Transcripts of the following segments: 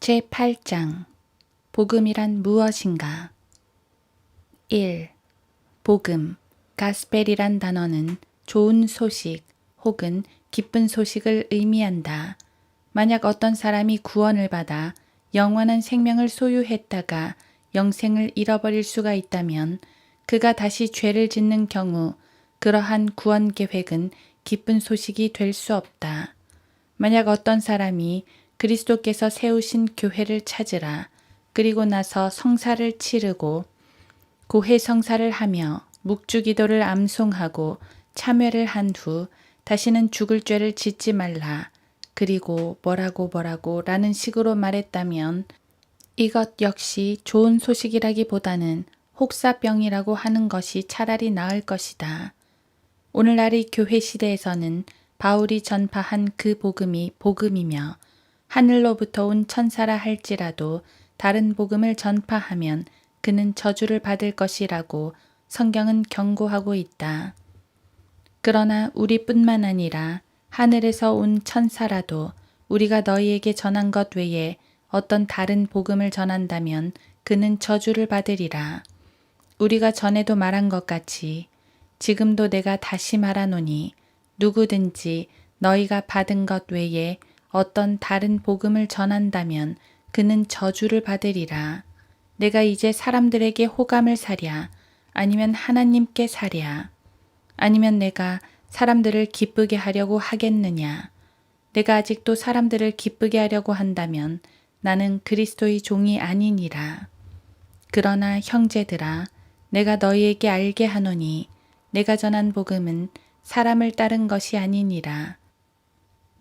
제8장 복음이란 무엇인가? 1. 복음, 가스펠이란 단어는 좋은 소식 혹은 기쁜 소식을 의미한다. 만약 어떤 사람이 구원을 받아 영원한 생명을 소유했다가 영생을 잃어버릴 수가 있다면 그가 다시 죄를 짓는 경우 그러한 구원 계획은 기쁜 소식이 될 수 없다. 만약 어떤 사람이 그리스도께서 세우신 교회를 찾으라. 그리고 나서 성사를 치르고 고해 성사를 하며 묵주기도를 암송하고 참회를 한 후 다시는 죽을 죄를 짓지 말라. 그리고 뭐라고 라는 식으로 말했다면 이것 역시 좋은 소식이라기보다는 혹사병이라고 하는 것이 차라리 나을 것이다. 오늘날의 교회 시대에서는 바울이 전파한 그 복음이 복음이며 하늘로부터 온 천사라 할지라도 다른 복음을 전파하면 그는 저주를 받을 것이라고 성경은 경고하고 있다. 그러나 우리뿐만 아니라 하늘에서 온 천사라도 우리가 너희에게 전한 것 외에 어떤 다른 복음을 전한다면 그는 저주를 받으리라. 우리가 전에도 말한 것 같이 지금도 내가 다시 말하노니 누구든지 너희가 받은 것 외에 어떤 다른 복음을 전한다면 그는 저주를 받으리라. 내가 이제 사람들에게 호감을 사랴? 아니면 하나님께 사랴? 아니면 내가 사람들을 기쁘게 하려고 하겠느냐? 내가 아직도 사람들을 기쁘게 하려고 한다면 나는 그리스도의 종이 아니니라. 그러나 형제들아, 내가 너희에게 알게 하노니 내가 전한 복음은 사람을 따른 것이 아니니라.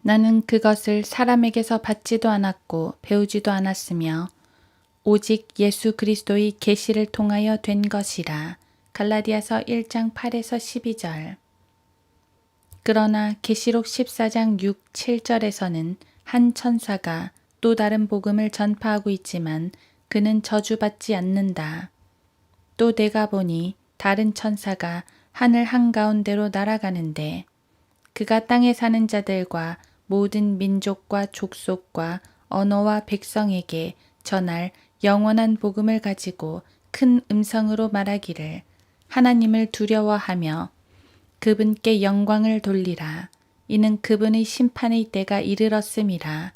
나는 그것을 사람에게서 받지도 않았고 배우지도 않았으며 오직 예수 그리스도의 계시를 통하여 된 것이라. 갈라디아서 1장 8에서 12절. 그러나 계시록 14장 6, 7절에서는 한 천사가 또 다른 복음을 전파하고 있지만 그는 저주받지 않는다. 또 내가 보니 다른 천사가 하늘 한가운데로 날아가는데 그가 땅에 사는 자들과 모든 민족과 족속과 언어와 백성에게 전할 영원한 복음을 가지고 큰 음성으로 말하기를 하나님을 두려워하며 그분께 영광을 돌리라. 이는 그분의 심판의 때가 이르렀음이라.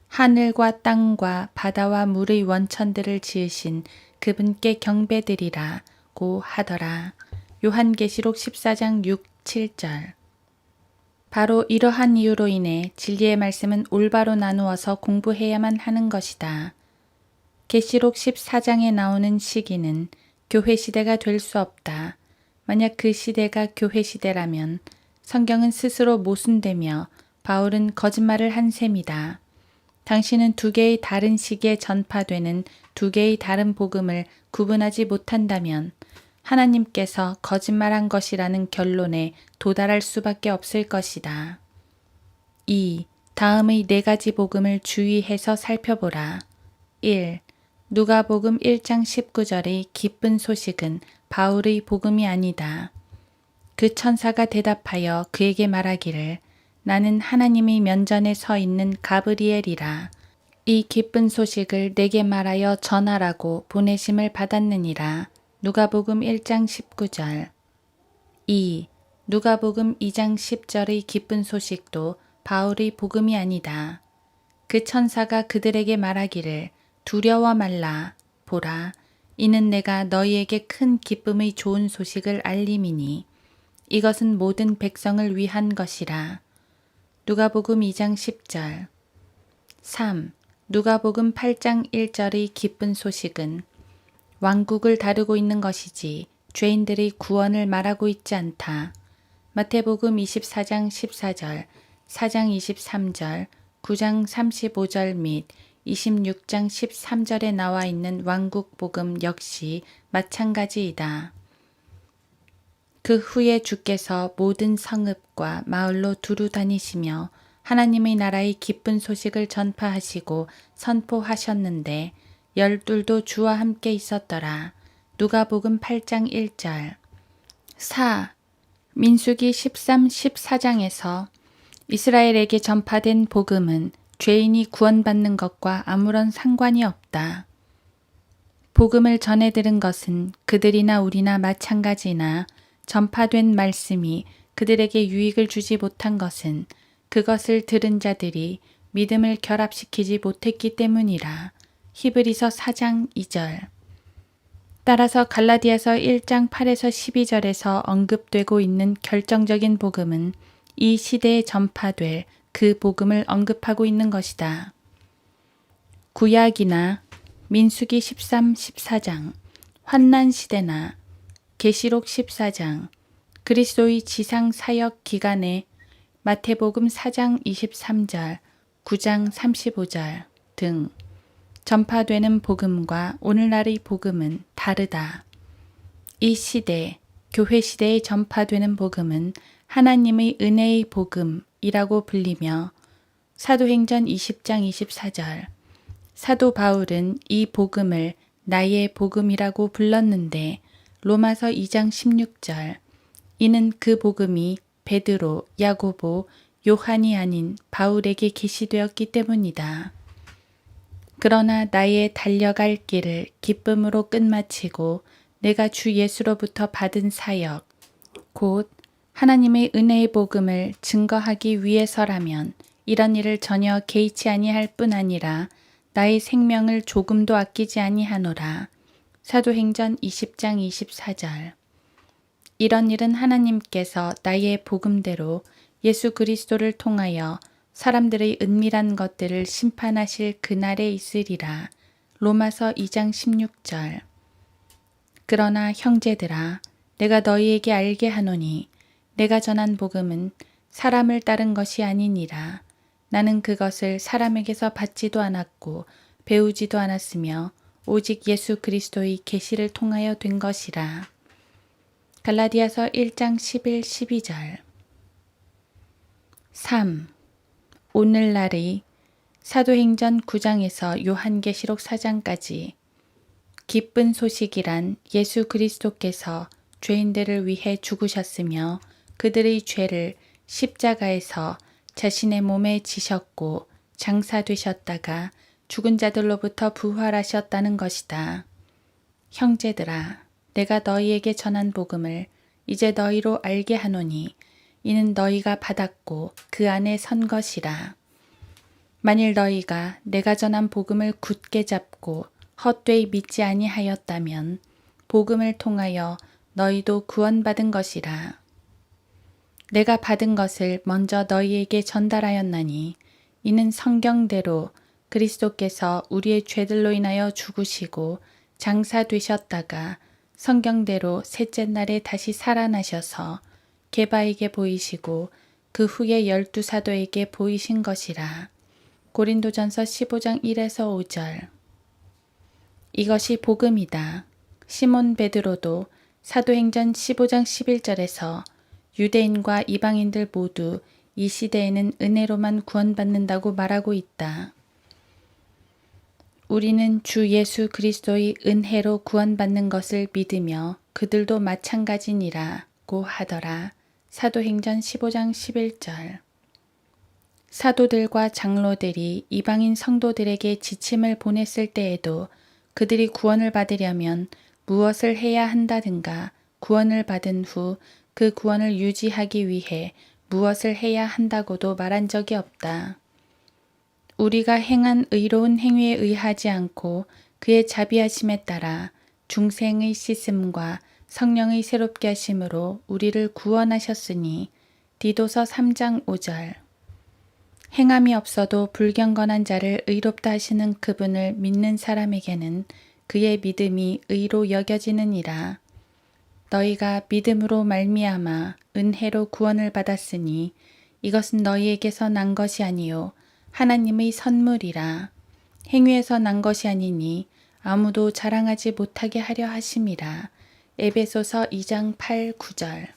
하늘과 땅과 바다와 물의 원천들을 지으신 그분께 경배드리라고 하더라. 요한계시록 14장 6, 7절. 바로 이러한 이유로 인해 진리의 말씀은 올바로 나누어서 공부해야만 하는 것이다. 계시록 14장에 나오는 시기는 교회 시대가 될 수 없다. 만약 그 시대가 교회 시대라면 성경은 스스로 모순되며 바울은 거짓말을 한 셈이다. 당신은 두 개의 다른 시기에 전파되는 두 개의 다른 복음을 구분하지 못한다면 하나님께서 거짓말한 것이라는 결론에 도달할 수밖에 없을 것이다. 2. 다음의 네 가지 복음을 주의해서 살펴보라. 1. 누가복음 1장 19절의 기쁜 소식은 바울의 복음이 아니다. 그 천사가 대답하여 그에게 말하기를 나는 하나님의 면전에 서 있는 가브리엘이라. 이 기쁜 소식을 내게 말하여 전하라고 보내심을 받았느니라. 누가복음 1장 19절. 2. 누가복음 2장 10절의 기쁜 소식도 바울의 복음이 아니다. 그 천사가 그들에게 말하기를 두려워 말라. 보라, 이는 내가 너희에게 큰 기쁨의 좋은 소식을 알림이니 이것은 모든 백성을 위한 것이라. 누가복음 2장 10절. 3. 누가복음 8장 1절의 기쁜 소식은 왕국을 다루고 있는 것이지 죄인들의 구원을 말하고 있지 않다. 마태복음 24장 14절, 4장 23절, 9장 35절 및 26장 13절에 나와 있는 왕국 복음 역시 마찬가지이다. 그 후에 주께서 모든 성읍과 마을로 두루 다니시며 하나님의 나라의 기쁜 소식을 전파하시고 선포하셨는데 열둘도 주와 함께 있었더라. 누가복음 8장 1절. 4. 민수기 13, 14장에서 이스라엘에게 전파된 복음은 죄인이 구원받는 것과 아무런 상관이 없다. 복음을 전해 들은 것은 그들이나 우리나 마찬가지나 전파된 말씀이 그들에게 유익을 주지 못한 것은 그것을 들은 자들이 믿음을 결합시키지 못했기 때문이라. 히브리서 4장 2절. 따라서 갈라디아서 1장 8에서 12절에서 언급되고 있는 결정적인 복음은 이 시대에 전파될 그 복음을 언급하고 있는 것이다. 구약이나 민수기 13, 14장, 환난 시대나 계시록 14장, 그리스도의 지상 사역 기간에 마태복음 4장 23절, 9장 35절 등 전파되는 복음과 오늘날의 복음은 다르다. 이 시대, 교회 시대에 전파되는 복음은 하나님의 은혜의 복음이라고 불리며 사도행전 20장 24절 사도 바울은 이 복음을 나의 복음이라고 불렀는데 로마서 2장 16절 이는 그 복음이 베드로, 야고보, 요한이 아닌 바울에게 계시되었기 때문이다. 그러나 나의 달려갈 길을 기쁨으로 끝마치고 내가 주 예수로부터 받은 사역, 곧 하나님의 은혜의 복음을 증거하기 위해서라면 이런 일을 전혀 개의치 아니할 뿐 아니라 나의 생명을 조금도 아끼지 아니하노라. 사도행전 20장 24절. 이런 일은 하나님께서 나의 복음대로 예수 그리스도를 통하여 사람들의 은밀한 것들을 심판하실 그날에 있으리라. 로마서 2장 16절. 그러나 형제들아, 내가 너희에게 알게 하노니 내가 전한 복음은 사람을 따른 것이 아니니라. 나는 그것을 사람에게서 받지도 않았고 배우지도 않았으며 오직 예수 그리스도의 계시를 통하여 된 것이라. 갈라디아서 1장 11, 12절. 3. 오늘날의 사도행전 9장에서 요한계시록 4장까지 기쁜 소식이란 예수 그리스도께서 죄인들을 위해 죽으셨으며 그들의 죄를 십자가에서 자신의 몸에 지셨고 장사되셨다가 죽은 자들로부터 부활하셨다는 것이다. 형제들아, 내가 너희에게 전한 복음을 이제 너희로 알게 하노니 이는 너희가 받았고 그 안에 선 것이라. 만일 너희가 내가 전한 복음을 굳게 잡고 헛되이 믿지 아니하였다면 복음을 통하여 너희도 구원받은 것이라. 내가 받은 것을 먼저 너희에게 전달하였나니 이는 성경대로 그리스도께서 우리의 죄들로 인하여 죽으시고 장사되셨다가 성경대로 셋째 날에 다시 살아나셔서 게바에게 보이시고 그 후에 12사도에게 보이신 것이라. 고린도전서 15장 1에서 5절. 이것이 복음이다. 시몬 베드로도 사도행전 15장 11절에서 유대인과 이방인들 모두 이 시대에는 은혜로만 구원받는다고 말하고 있다. 우리는 주 예수 그리스도의 은혜로 구원받는 것을 믿으며 그들도 마찬가지니라고 하더라. 사도행전 15장 11절. 사도들과 장로들이 이방인 성도들에게 지침을 보냈을 때에도 그들이 구원을 받으려면 무엇을 해야 한다든가 구원을 받은 후 그 구원을 유지하기 위해 무엇을 해야 한다고도 말한 적이 없다. 우리가 행한 의로운 행위에 의하지 않고 그의 자비하심에 따라 중생의 씻음과 성령의 새롭게 하심으로 우리를 구원하셨으니 디도서 3장 5절. 행함이 없어도 불경건한 자를 의롭다 하시는 그분을 믿는 사람에게는 그의 믿음이 의로 여겨지느니라. 너희가 믿음으로 말미암아 은혜로 구원을 받았으니 이것은 너희에게서 난 것이 아니요 하나님의 선물이라. 행위에서 난 것이 아니니 아무도 자랑하지 못하게 하려 하심이라. 에베소서 2장 8, 9절.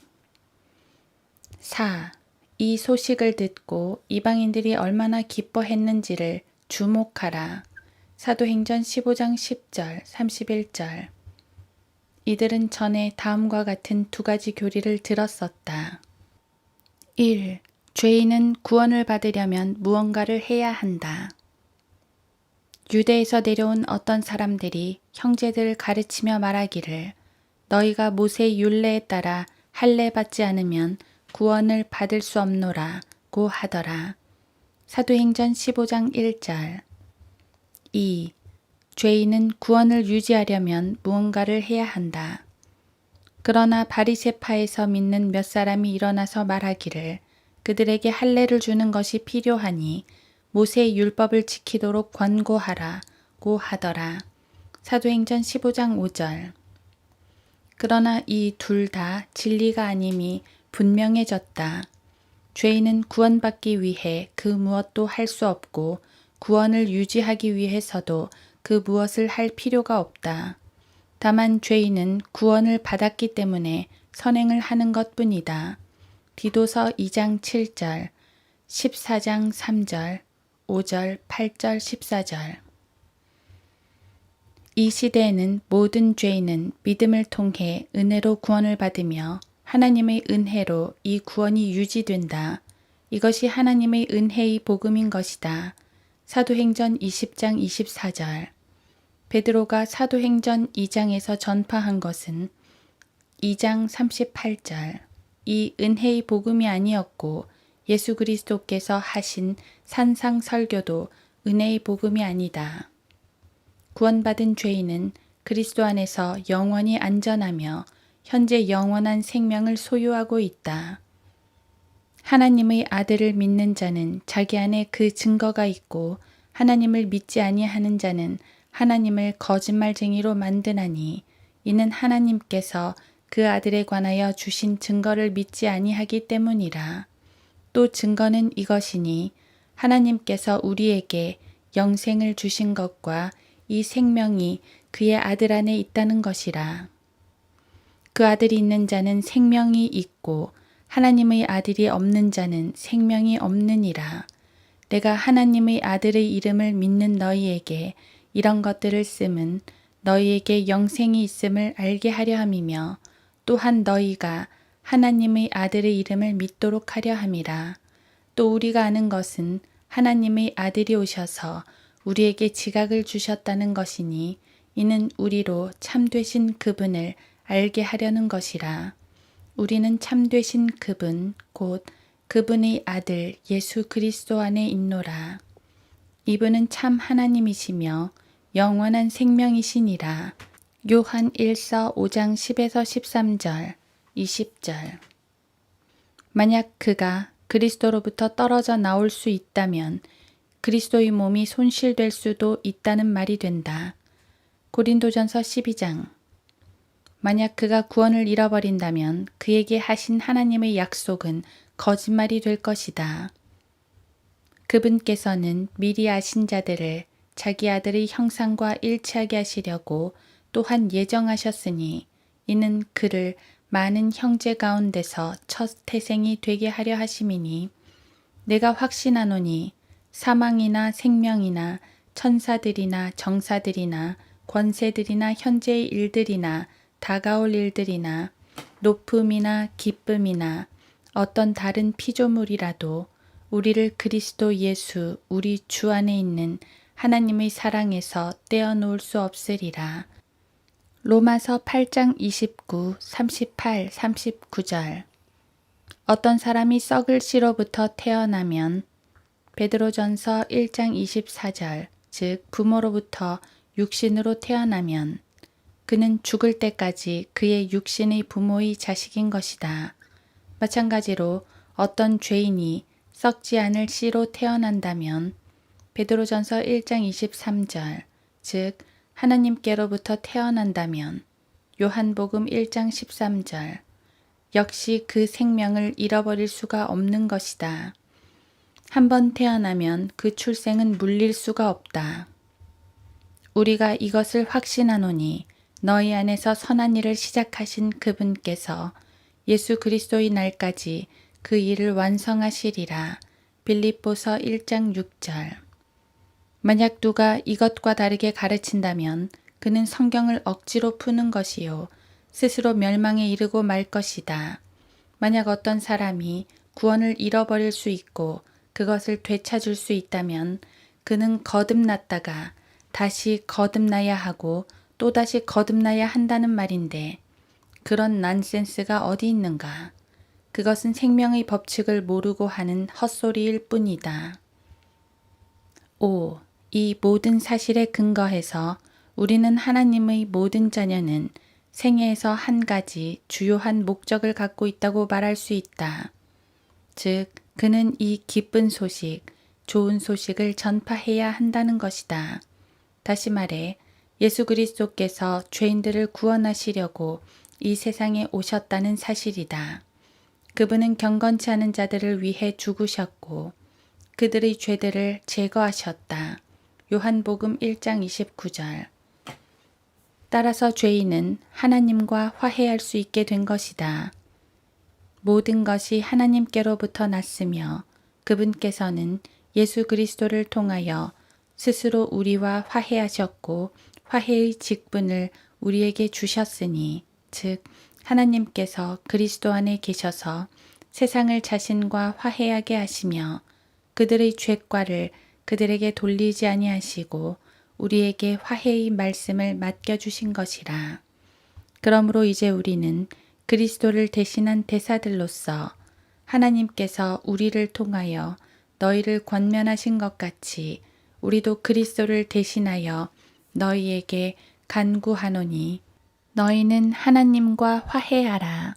4. 이 소식을 듣고 이방인들이 얼마나 기뻐했는지를 주목하라. 사도행전 15장 10절, 31절. 이들은 전에 다음과 같은 두 가지 교리를 들었었다. 1. 죄인은 구원을 받으려면 무언가를 해야 한다. 유대에서 내려온 어떤 사람들이 형제들을 가르치며 말하기를 너희가 모세의 율례에 따라 할례 받지 않으면 구원을 받을 수 없노라고 하더라. 사도행전 15장 1절. 2. 죄인은 구원을 유지하려면 무언가를 해야 한다. 그러나 바리새파에서 믿는 몇 사람이 일어나서 말하기를 그들에게 할례를 주는 것이 필요하니 모세의 율법을 지키도록 권고하라고 하더라. 사도행전 15장 5절. 그러나 이 둘 다 진리가 아님이 분명해졌다. 죄인은 구원받기 위해 그 무엇도 할 수 없고 구원을 유지하기 위해서도 그 무엇을 할 필요가 없다. 다만 죄인은 구원을 받았기 때문에 선행을 하는 것뿐이다. 디도서 2장 7절, 14장 3절, 5절, 8절, 14절. 이 시대에는 모든 죄인은 믿음을 통해 은혜로 구원을 받으며 하나님의 은혜로 이 구원이 유지된다. 이것이 하나님의 은혜의 복음인 것이다. 사도행전 20장 24절. 베드로가 사도행전 2장에서 전파한 것은 2장 38절. 이 은혜의 복음이 아니었고 예수 그리스도께서 하신 산상 설교도 은혜의 복음이 아니다. 구원받은 죄인은 그리스도 안에서 영원히 안전하며 현재 영원한 생명을 소유하고 있다. 하나님의 아들을 믿는 자는 자기 안에 그 증거가 있고 하나님을 믿지 아니하는 자는 하나님을 거짓말쟁이로 만드나니 이는 하나님께서 그 아들에 관하여 주신 증거를 믿지 아니하기 때문이라. 또 증거는 이것이니 하나님께서 우리에게 영생을 주신 것과 이 생명이 그의 아들 안에 있다는 것이라. 그 아들이 있는 자는 생명이 있고 하나님의 아들이 없는 자는 생명이 없느니라. 내가 하나님의 아들의 이름을 믿는 너희에게 이런 것들을 씀은 너희에게 영생이 있음을 알게 하려 함이며 또한 너희가 하나님의 아들의 이름을 믿도록 하려 함이라. 또 우리가 아는 것은 하나님의 아들이 오셔서 우리에게 지각을 주셨다는 것이니 이는 우리로 참되신 그분을 알게 하려는 것이라. 우리는 참되신 그분 곧 그분의 아들 예수 그리스도 안에 있노라. 이분은 참 하나님이시며 영원한 생명이시니라. 요한 1서 5장 10에서 13절, 20절. 만약 그가 그리스도로부터 떨어져 나올 수 있다면 그리스도의 몸이 손실될 수도 있다는 말이 된다. 고린도전서 12장. 만약 그가 구원을 잃어버린다면 그에게 하신 하나님의 약속은 거짓말이 될 것이다. 그분께서는 미리 아신 자들을 자기 아들의 형상과 일치하게 하시려고 또한 예정하셨으니 이는 그를 많은 형제 가운데서 첫 태생이 되게 하려 하심이니 내가 확신하노니 사망이나 생명이나 천사들이나 정사들이나 권세들이나 현재의 일들이나 다가올 일들이나 높음이나 기쁨이나 어떤 다른 피조물이라도 우리를 그리스도 예수 우리 주 안에 있는 하나님의 사랑에서 떼어놓을 수 없으리라. 로마서 8장 29, 38, 39절. 어떤 사람이 썩을 씨로부터 태어나면 베드로전서 1장 24절, 즉 부모로부터 육신으로 태어나면 그는 죽을 때까지 그의 육신의 부모의 자식인 것이다. 마찬가지로 어떤 죄인이 썩지 않을 씨로 태어난다면 베드로전서 1장 23절, 즉 하나님께로부터 태어난다면 요한복음 1장 13절, 역시 그 생명을 잃어버릴 수가 없는 것이다. 한번 태어나면 그 출생은 물릴 수가 없다. 우리가 이것을 확신하노니 너희 안에서 선한 일을 시작하신 그분께서 예수 그리스도의 날까지 그 일을 완성하시리라. 빌립보서 1장 6절. 만약 누가 이것과 다르게 가르친다면 그는 성경을 억지로 푸는 것이요 스스로 멸망에 이르고 말 것이다. 만약 어떤 사람이 구원을 잃어버릴 수 있고 그것을 되찾을 수 있다면 그는 거듭났다가 다시 거듭나야 하고 또다시 거듭나야 한다는 말인데 그런 난센스가 어디 있는가? 그것은 생명의 법칙을 모르고 하는 헛소리일 뿐이다. 5. 이 모든 사실에 근거해서 우리는 하나님의 모든 자녀는 생애에서 한 가지 주요한 목적을 갖고 있다고 말할 수 있다. 즉, 그는 이 기쁜 소식, 좋은 소식을 전파해야 한다는 것이다. 다시 말해, 예수 그리스도께서 죄인들을 구원하시려고 이 세상에 오셨다는 사실이다. 그분은 경건치 않은 자들을 위해 죽으셨고 그들의 죄들을 제거하셨다. 요한복음 1장 29절. 따라서 죄인은 하나님과 화해할 수 있게 된 것이다. 모든 것이 하나님께로부터 났으며 그분께서는 예수 그리스도를 통하여 스스로 우리와 화해하셨고 화해의 직분을 우리에게 주셨으니 즉 하나님께서 그리스도 안에 계셔서 세상을 자신과 화해하게 하시며 그들의 죄과를 그들에게 돌리지 아니하시고 우리에게 화해의 말씀을 맡겨주신 것이라. 그러므로 이제 우리는 그리스도를 대신한 대사들로서 하나님께서 우리를 통하여 너희를 권면하신 것 같이 우리도 그리스도를 대신하여 너희에게 간구하노니 너희는 하나님과 화해하라.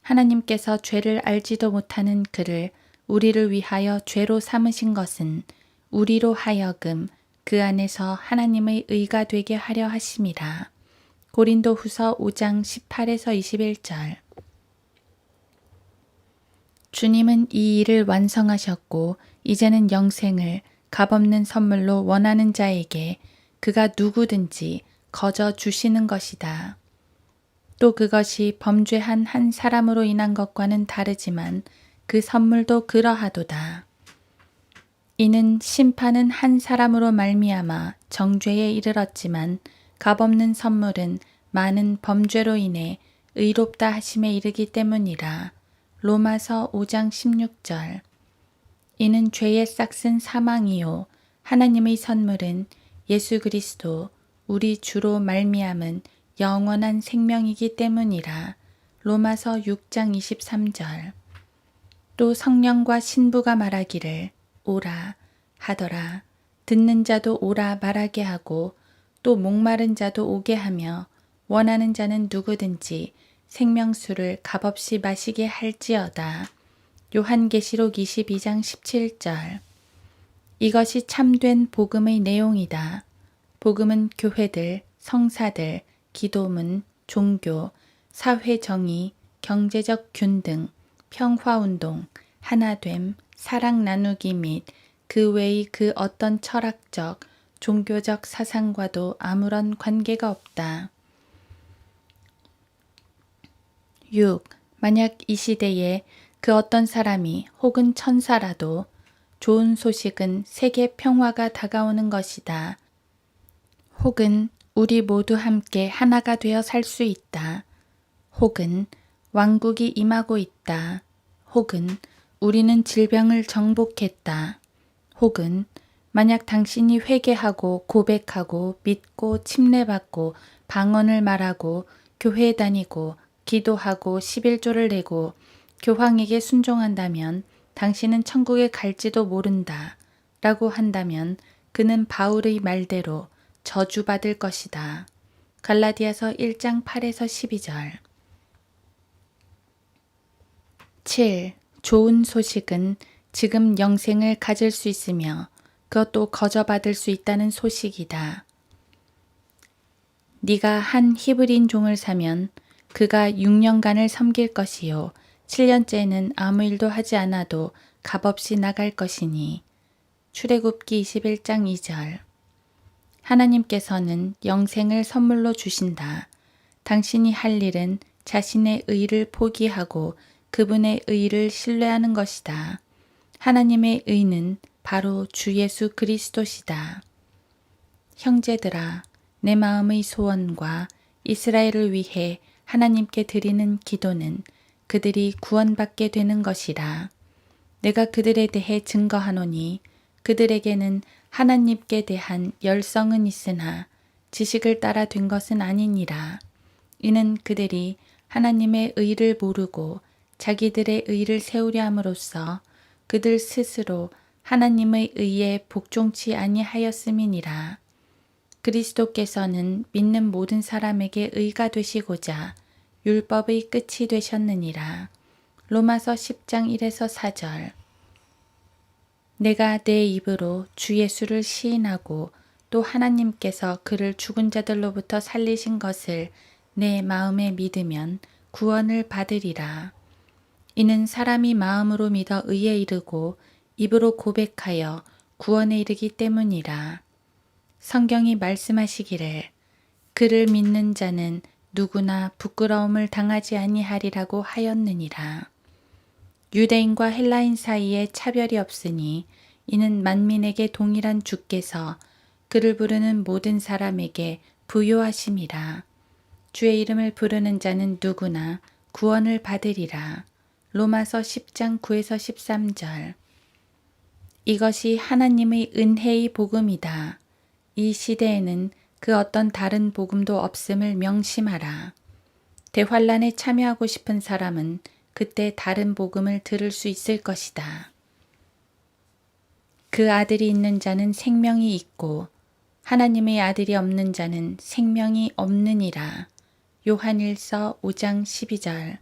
하나님께서 죄를 알지도 못하는 그를 우리를 위하여 죄로 삼으신 것은 우리로 하여금 그 안에서 하나님의 의가 되게 하려 하심이라. 고린도 후서 5장 18에서 21절. 주님은 이 일을 완성하셨고 이제는 영생을 값없는 선물로 원하는 자에게 그가 누구든지 거저 주시는 것이다. 또 그것이 범죄한 한 사람으로 인한 것과는 다르지만 그 선물도 그러하도다. 이는 심판은 한 사람으로 말미암아 정죄에 이르렀지만 값없는 선물은 많은 범죄로 인해 의롭다 하심에 이르기 때문이라. 로마서 5장 16절. 이는 죄의 싹은 사망이요 하나님의 선물은 예수 그리스도 우리 주로 말미암은 영원한 생명이기 때문이라. 로마서 6장 23절. 또 성령과 신부가 말하기를 오라 하더라. 듣는 자도 오라 말하게 하고 또 목마른 자도 오게 하며 원하는 자는 누구든지 생명수를 값없이 마시게 할지어다. 요한계시록 22장 17절. 이것이 참된 복음의 내용이다. 복음은 교회들, 성사들, 기도문, 종교, 사회정의, 경제적 균등, 평화운동, 하나됨, 사랑 나누기 및 그 외의 그 어떤 철학적, 종교적 사상과도 아무런 관계가 없다. 6. 만약 이 시대에 그 어떤 사람이 혹은 천사라도 좋은 소식은 세계 평화가 다가오는 것이다. 혹은 우리 모두 함께 하나가 되어 살 수 있다. 혹은 왕국이 임하고 있다. 혹은 우리는 질병을 정복했다. 혹은 만약 당신이 회개하고 고백하고 믿고 침례받고 방언을 말하고 교회에 다니고 기도하고 11조를 내고 교황에게 순종한다면 당신은 천국에 갈지도 모른다 라고 한다면 그는 바울의 말대로 저주받을 것이다. 갈라디아서 1장 8에서 12절. 7. 좋은 소식은 지금 영생을 가질 수 있으며 그것도 거저받을 수 있다는 소식이다. 네가 한 히브리인 종을 사면 그가 6년간을 섬길 것이요 7년째에는 아무 일도 하지 않아도 값없이 나갈 것이니. 출애굽기 21장 2절. 하나님께서는 영생을 선물로 주신다. 당신이 할 일은 자신의 의를 포기하고 그분의 의를 신뢰하는 것이다. 하나님의 의는 바로 주 예수 그리스도시다. 형제들아, 내 마음의 소원과 이스라엘을 위해 하나님께 드리는 기도는 그들이 구원받게 되는 것이라. 내가 그들에 대해 증거하노니 그들에게는 하나님께 대한 열성은 있으나 지식을 따라 된 것은 아니니라. 이는 그들이 하나님의 의를 모르고 자기들의 의를 세우려 함으로써 그들 스스로 하나님의 의에 복종치 아니하였음이니라. 그리스도께서는 믿는 모든 사람에게 의가 되시고자 율법의 끝이 되셨느니라. 로마서 10장 1에서 4절. 내가 내 입으로 주 예수를 시인하고 또 하나님께서 그를 죽은 자들로부터 살리신 것을 내 마음에 믿으면 구원을 받으리라. 이는 사람이 마음으로 믿어 의에 이르고 입으로 고백하여 구원에 이르기 때문이라. 성경이 말씀하시기를 그를 믿는 자는 누구나 부끄러움을 당하지 아니하리라고 하였느니라. 유대인과 헬라인 사이에 차별이 없으니 이는 만민에게 동일한 주께서 그를 부르는 모든 사람에게 부요하심이라. 주의 이름을 부르는 자는 누구나 구원을 받으리라. 로마서 10장 9에서 13절. 이것이 하나님의 은혜의 복음이다. 이 시대에는 그 어떤 다른 복음도 없음을 명심하라. 대환란에 참여하고 싶은 사람은 그때 다른 복음을 들을 수 있을 것이다. 그 아들이 있는 자는 생명이 있고 하나님의 아들이 없는 자는 생명이 없느니라. 요한일서 5장 12절.